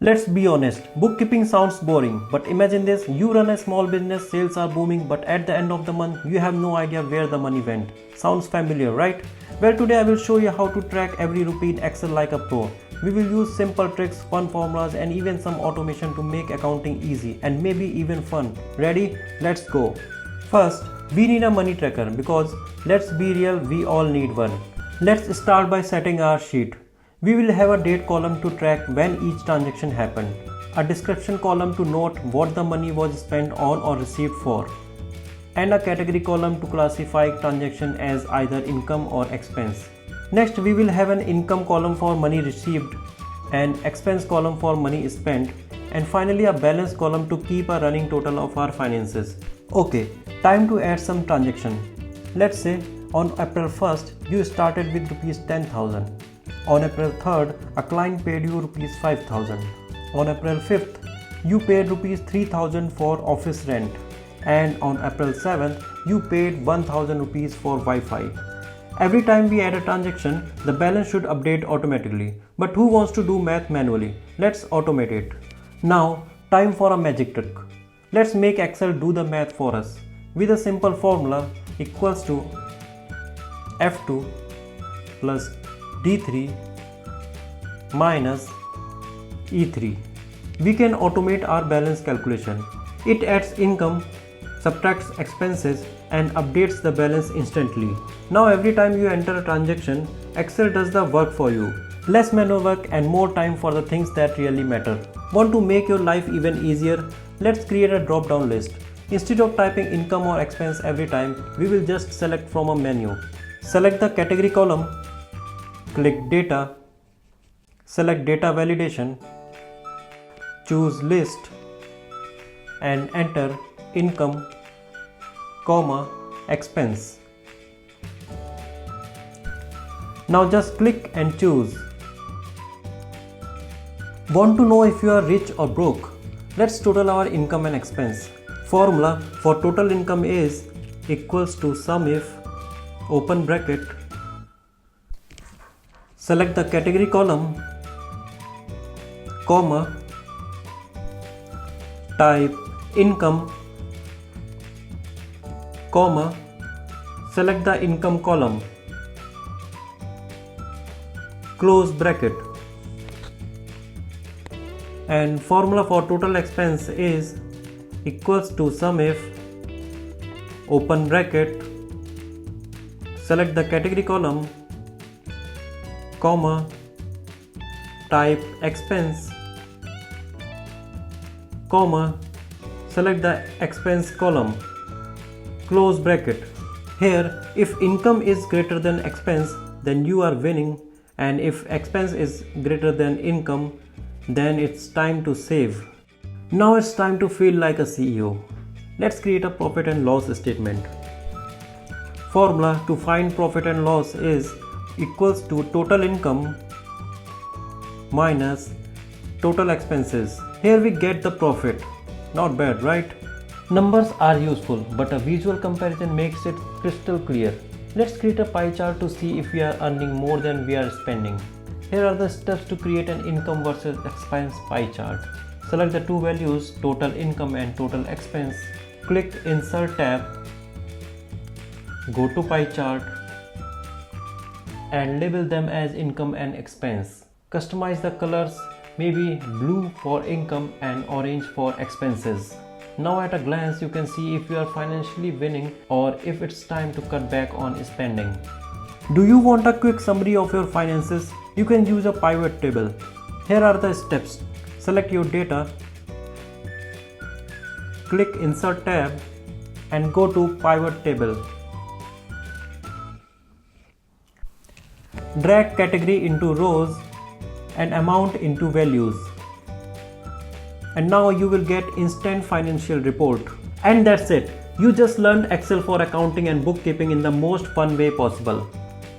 Let's be honest, bookkeeping sounds boring, but imagine this, you run a small business, sales are booming, but at the end of the month, you have no idea where the money went. Sounds familiar, right? Well, today I will show you how to track every rupee in Excel like a pro. We will use simple tricks, fun formulas, and even some automation to make accounting easy and maybe even fun. Ready? Let's go. First, we need a money tracker because let's be real, we all need one. Let's start by setting our sheet. We will have a date column to track when each transaction happened, a description column to note what the money was spent on or received for, and a category column to classify transaction as either income or expense. Next, we will have an income column for money received, an expense column for money spent, and finally a balance column to keep a running total of our finances. Okay, time to add some transaction. Let's say on April 1st, you started with rupees 10,000. On April 3rd, a client paid you rupees 5,000. On April 5th, you paid rupees 3,000 for office rent. And on April 7th, you paid 1,000 rupees for Wi-Fi. Every time we add a transaction, the balance should update automatically. But who wants to do math manually? Let's automate it. Now, time for a magic trick. Let's make Excel do the math for us. With a simple formula equals to F2 plus D3 minus E3. We can automate our balance calculation. It adds income, subtracts expenses, and updates the balance instantly. Now every time you enter a transaction, Excel does the work for you. Less manual work and more time for the things that really matter. Want to make your life even easier? Let's create a drop-down list. Instead of typing income or expense every time, we will just select from a menu. Select the category column, click data, select data validation, choose list and enter income, expense. Now just click and choose. Want to know if you are rich or broke? Let's total our income and expense. Formula for total income is equals to sum if, open bracket, select the category column, comma, type income, comma, select the income column, close bracket. And formula for total expense is equals to sum if, open bracket, select the category column, comma, type expense, comma, select the expense column, close bracket. Here, if income is greater than expense, then you are winning, and if expense is greater than income, then it's time to save. Now it's time to feel like a CEO. Let's create a profit and loss statement. Formula to find profit and loss is equals to total income minus total expenses. Here we get the profit. Not bad, right? Numbers are useful, but a visual comparison makes it crystal clear. Let's create a pie chart to see if we are earning more than we are spending. Here are the steps to create an income versus expense pie chart. Select the two values, total income and total expense. Click Insert tab. Go to pie chart and label them as income and expense. Customize the colors, maybe blue for income and orange for expenses. Now at a glance you can see if you are financially winning or if it's time to cut back on spending. Do you want a quick summary of your finances? You can use a pivot table. Here are the steps. Select your data, click Insert tab and go to Pivot table. Drag category into rows and amount into values. And now you will get instant financial report. And that's it. You just learned Excel for accounting and bookkeeping in the most fun way possible.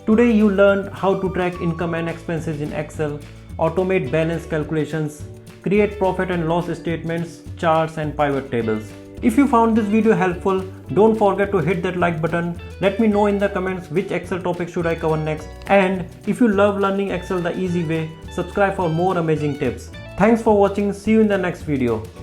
Today you learned how to track income and expenses in Excel, automate balance calculations, create profit and loss statements, charts and pivot tables. If you found this video helpful, don't forget to hit that like button. Let me know in the comments which Excel topic should I cover next. And if you love learning Excel the easy way, subscribe for more amazing tips. Thanks for watching. See you in the next video.